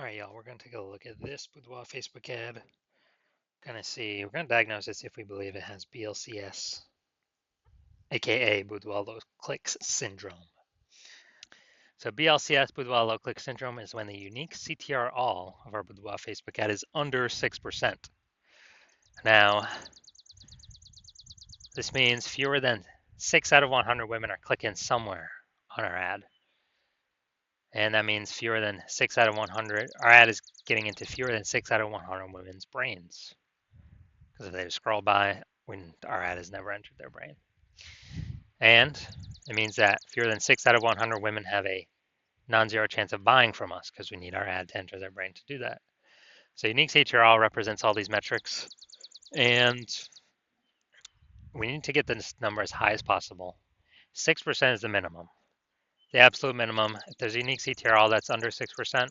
All right, y'all, we're going to take a look at this Boudoir Facebook ad. We're going to diagnose this if we believe it has BLCS, aka Boudoir low clicks syndrome. So BLCS, Boudoir low click syndrome, is when the unique CTR all of our Boudoir Facebook ad is under 6%. Now, this means fewer than 6 out of 100 women are clicking somewhere on our ad. And that means fewer than 6 out of 100, our ad is getting into fewer than 6 out of 100 women's brains. Because if they scroll by, when our ad has never entered their brain. And it means that fewer than 6 out of 100 women have a non-zero chance of buying from us because we need our ad to enter their brain to do that. So unique CTRL represents all these metrics, and we need to get this number as high as possible. 6% is the minimum. The absolute minimum, if there's a unique CTRL that's under 6%,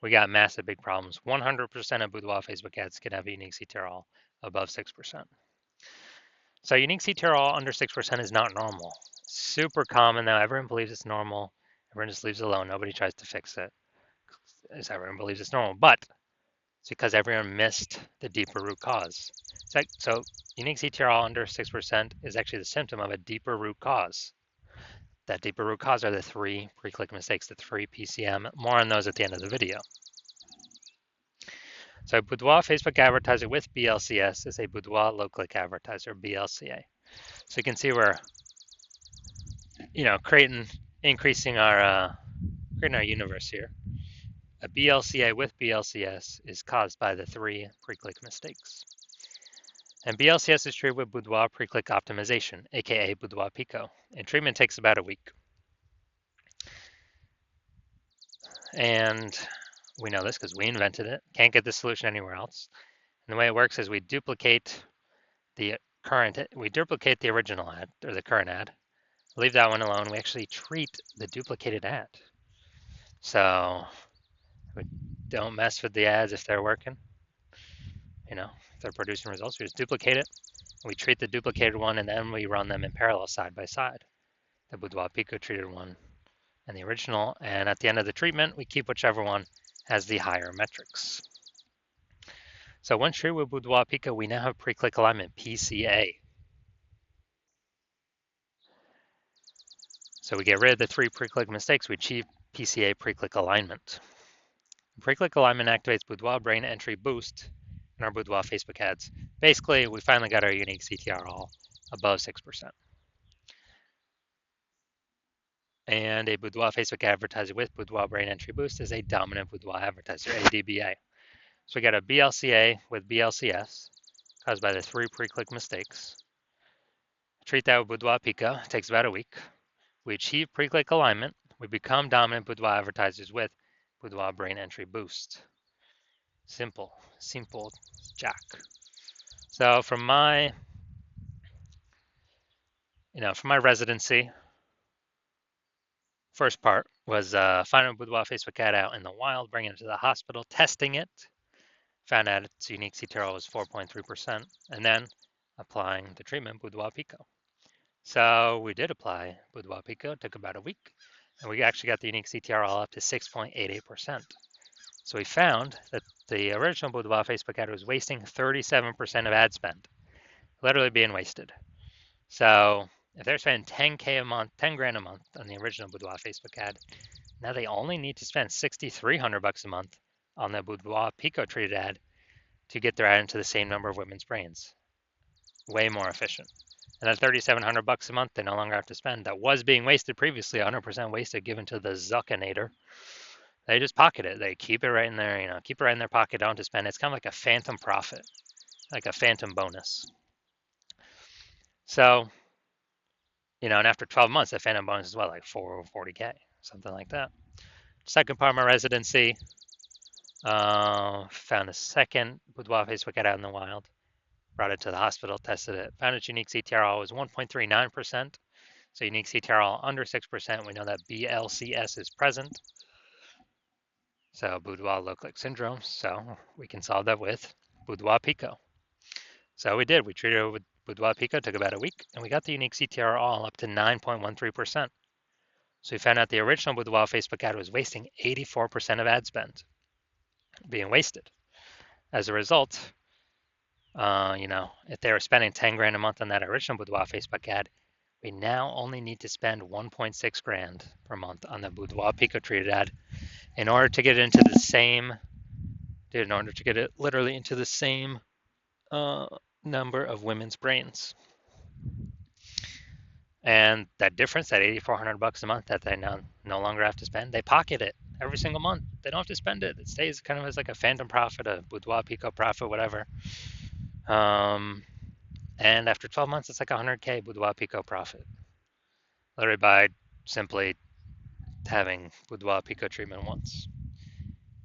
we got massive big problems. 100% of Boudoir Facebook ads can have a unique CTRL above 6%. So unique CTRL under 6% is not normal. Super common though. Everyone believes it's normal. Everyone just leaves it alone. Nobody tries to fix it. Everyone believes it's normal, but it's because everyone missed the deeper root cause. So unique CTRL under 6% is actually the symptom of a deeper root cause. That deeper root cause are the 3 pre-click mistakes, the 3 PCM. More on those at the end of the video. So Boudoir Facebook advertiser with BLCS is a Boudoir low click advertiser, BLCA. So you can see we're increasing our universe here. A BLCA with BLCS is caused by the 3 pre-click mistakes. And BLCS is treated with Boudoir pre-click optimization, aka Boudoir Pico, and treatment takes about a week. And we know this because we invented it. Can't get this solution anywhere else. And the way it works is we duplicate the original ad, or the current ad. Leave that one alone. We actually treat the duplicated ad. So we don't mess with the ads if they're working. If they're producing results, we just duplicate it. We treat the duplicated one, and then we run them in parallel side by side. The Boudoir Pico treated one and the original. And at the end of the treatment, we keep whichever one has the higher metrics. So once treated with Boudoir Pico, we now have pre-click alignment, PCA. So we get rid of the 3 pre-click mistakes. We achieve PCA pre-click alignment. Pre-click alignment activates Boudoir brain entry boost in our Boudoir Facebook ads. Basically, we finally got our unique CTR all above 6%. And a Boudoir Facebook advertiser with Boudoir brain entry boost is a dominant Boudoir advertiser, ADBA. So we got a BLCA with BLCS caused by the 3 pre-click mistakes. Treat that with Boudoir Pico. It takes about a week. We achieve pre-click alignment. We become dominant Boudoir advertisers with Boudoir brain entry boost. Simple jack. So from my residency, first part was finding a Boudoir Facebook ad out in the wild, bringing it to the hospital, testing it, found out its unique CTRL was 4.3%, and then applying the treatment Boudoir Pico. So we did apply Boudoir Pico, it took about a week, and we actually got the unique CTRL up to 6.88%. So we found that the original Boudoir Facebook ad was wasting 37% of ad spend, literally being wasted. So if they're spending 10K a month, 10 grand a month on the original Boudoir Facebook ad, now they only need to spend $6,300 a month on the Boudoir Pico treated ad to get their ad into the same number of women's brains. Way more efficient. And that $3,700 a month they no longer have to spend. That was being wasted previously, 100% wasted, given to the Zuckinator. They just pocket it. They keep it right in there, keep it right in their pocket, don't have to spend. It's kind of like a phantom profit, like a phantom bonus. So, and after 12 months, the phantom bonus is what, like 40K, something like that. Second part of my residency, found a second Boudoir Facebook ad out in the wild. Brought it to the hospital, tested it, found its unique CTRL was 1.39%. So unique CTRL under 6%. We know that BLCS is present. So Boudoir low click syndrome. So we can solve that with Boudoir Pico. So we did. We treated it with Boudoir Pico, took about a week, and we got the unique CTRL all up to 9.13%. So we found out the original Boudoir Facebook ad was wasting 84% of ad spend. being wasted. As a result, if they were spending 10 grand a month on that original Boudoir Facebook ad, we now only need to spend 1.6 grand per month on the Boudoir Pico treated ad in order to get it into the same, in order to get it literally into the same uh, number of women's brains. And that difference, that $8,400 a month that they no longer have to spend, they pocket it every single month. They don't have to spend it. It stays kind of as like a phantom profit, a Boudoir Pico profit, whatever. And after 12 months, it's like 100K Boudoir Pico profit, literally by simply having Boudoir Pico treatment once.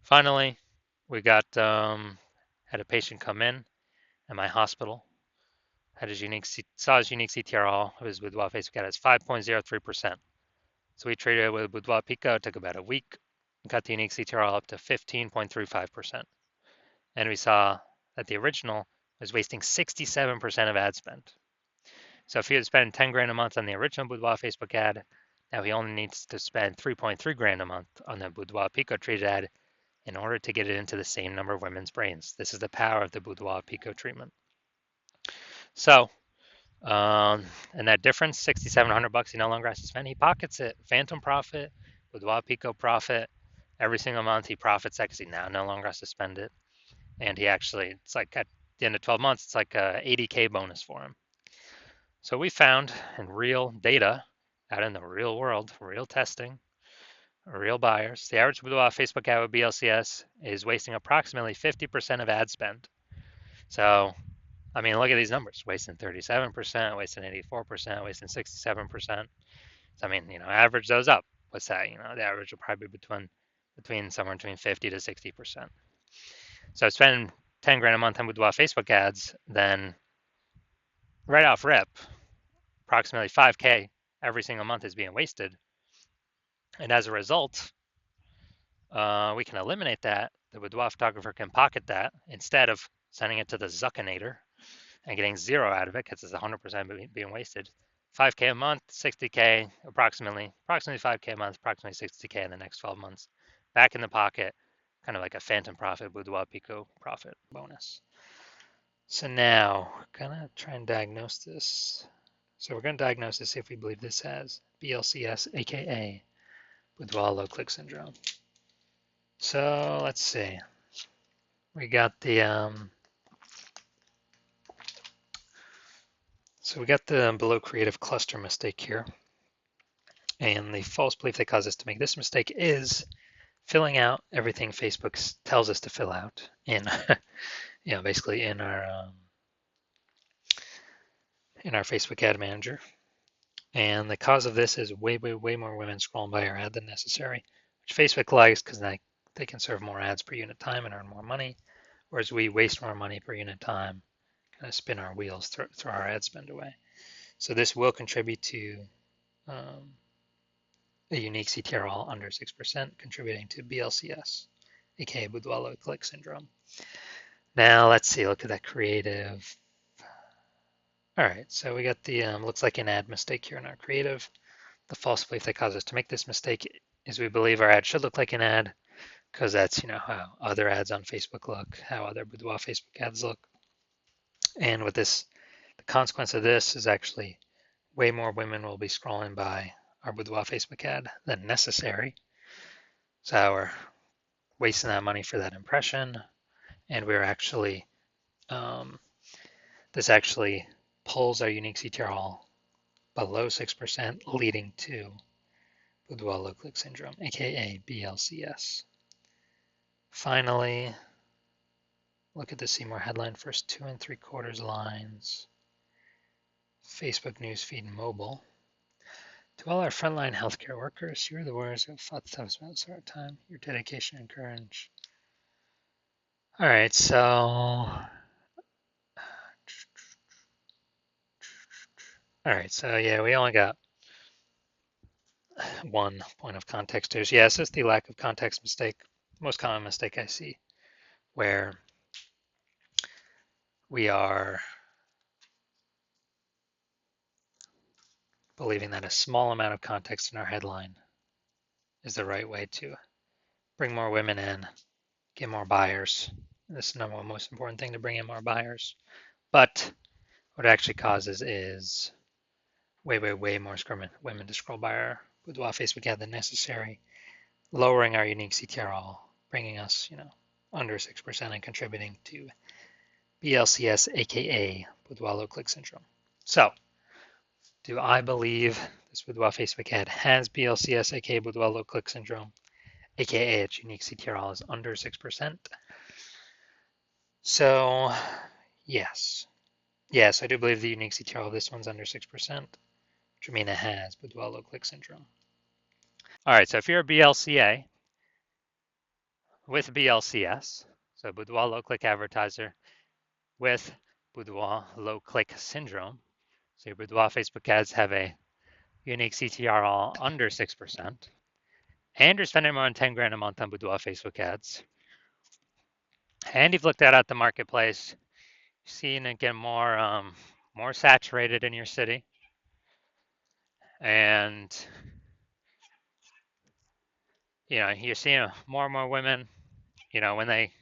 Finally, we got had a patient come in at my hospital, had his saw his unique CTRL of his Boudoir Facebook ad as 5.03%. So we treated it with Boudoir Pico. It took about a week, got the unique CTRL up to 15.35%. And we saw that the original was wasting 67% of ad spend. So if he had spent 10 grand a month on the original Boudoir Facebook ad, now he only needs to spend 3.3 grand a month on the Boudoir Pico treated ad in order to get it into the same number of women's brains. This is the power of the Boudoir Pico treatment. So, and that difference, $6,700 he no longer has to spend, he pockets it. Phantom profit, Boudoir Pico profit. Every single month he profits that because he now no longer has to spend it. And he actually, it's like at the end of 12 months, it's like a 80K bonus for him. So we found in real data, out in the real world, real testing, real buyers, the average Boudoir Facebook ad with BLCS is wasting approximately 50% of ad spend. So, I mean, look at these numbers: wasting 37%, wasting 84%, wasting 67%. So, I mean, average those up. What's that? The average will probably be between somewhere between 50 to 60%. So, spending 10 grand a month on Boudoir Facebook ads, then right off rip, approximately 5K every single month is being wasted. And as a result, we can eliminate that. The Boudoir photographer can pocket that instead of sending it to the Zuckinator and getting zero out of it because it's 100% being wasted. 5K a month, 60K, approximately 5K a month, approximately 60K in the next 12 months. Back in the pocket, kind of like a phantom profit, Boudoir Pico profit bonus. So now, gonna try and diagnose this. So we're gonna diagnose this if we believe this has BLCS, aka Boudoir low click syndrome. So let's see. We got the below creative cluster mistake here. And the false belief that caused us to make this mistake is filling out everything Facebook tells us to fill out in, basically in our Facebook ad manager. And the cause of this is way more women scrolling by our ad than necessary, which Facebook likes because they can serve more ads per unit time and earn more money, whereas we waste more money per unit time, kind of spin our wheels, throw our ad spend away. So this will contribute to a unique CTRL under 6%, contributing to BLCS, aka Boudoir low click syndrome. Now let's see, look at that creative. All right, so we got the looks like an ad mistake here in our creative. The false belief that caused us to make this mistake is we believe our ad should look like an ad because that's how other ads on Facebook look, how other Boudoir Facebook ads look. And with this, the consequence of this is actually way more women will be scrolling by our Boudoir Facebook ad than necessary. So we're wasting that money for that impression, and we're actually this actually pulls our unique CTRL below 6%, leading to Boudoir low click syndrome, aka BLCS. Finally, look at the see more headline, first 2 3/4 lines. Facebook newsfeed mobile. To all our frontline healthcare workers, you are the warriors who have fought the toughest battles of our time. Your dedication and courage. All right, so yeah, we only got one point of context here. So yeah, this is the lack of context mistake, most common mistake I see, where we are believing that a small amount of context in our headline is the right way to bring more women in, get more buyers. This is the number one most important thing, to bring in more buyers. But what it actually causes is way more women to scroll by our Boudoir Facebook ad than necessary, lowering our unique CTRL, bringing us, under 6% and contributing to BLCS, aka Boudoir low click syndrome. So, do I believe this Boudoir Facebook ad has BLCS, aka Boudoir low click syndrome, aka its unique CTRL is under 6%? So, yes. Yes, I do believe the unique CTRL of this one's under 6%, which would mean it has Boudoir low click syndrome. All right, so if you're a BLCA with BLCS, so Boudoir low click advertiser with Boudoir low click syndrome, so your Boudoir Facebook ads have a unique CTRL under 6%, and you're spending more than 10 grand a month on Boudoir Facebook ads, and you've looked at the marketplace, seeing it get more saturated in your city, and you're seeing more and more women, when they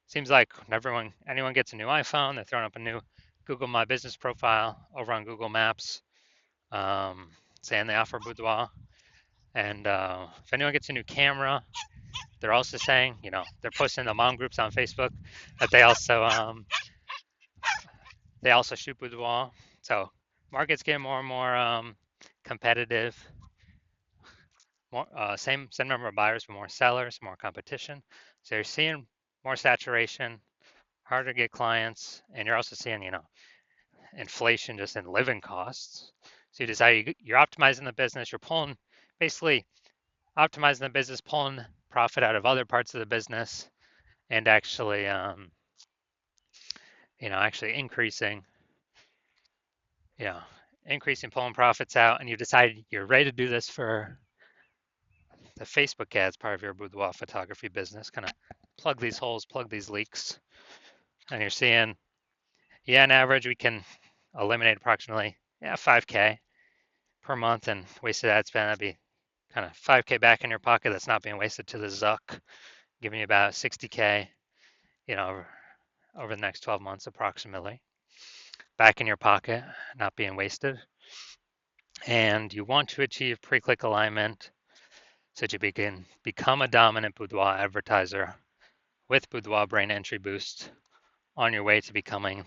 seems like anyone gets a new iPhone, they're throwing up a new Google My Business profile over on Google Maps, saying they offer Boudoir. And if anyone gets a new camera, they're also saying, they're posting in the mom groups on Facebook that they also shoot Boudoir. So market's getting more and more competitive. More same number of buyers, but more sellers, more competition. So you're seeing more saturation, harder to get clients, and you're also seeing, inflation just in living costs. So you decide you're optimizing the business, you're basically optimizing the business, pulling profit out of other parts of the business, and actually you know, increasing pulling profits out, and you decide you're ready to do this for the Facebook ads part of your boudoir photography business, kind of plug these holes, plug these leaks, and you're seeing, on average, we can eliminate approximately 5K per month and wasted ad spend. That'd be kind of 5K back in your pocket that's not being wasted to the Zuck, giving you about 60K, over the next 12 months approximately, back in your pocket, not being wasted. And you want to achieve pre-click alignment so that you can become a dominant boudoir advertiser with Boudoir Brain Entry Boost on your way to becoming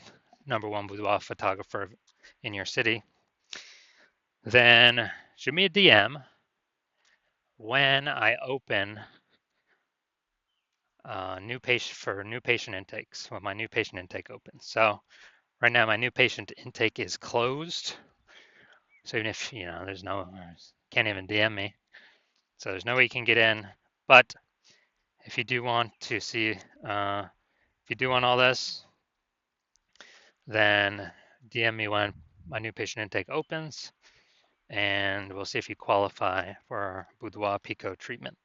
#1 boudoir photographer in your city. Then shoot me a DM when I open new patient intakes, when my new patient intake opens. So right now my new patient intake is closed. So even if can't even DM me, so there's no way you can get in. But if you do want to see, if you do want all this, then DM me when my new patient intake opens, and we'll see if you qualify for our Boudoir Pico treatment.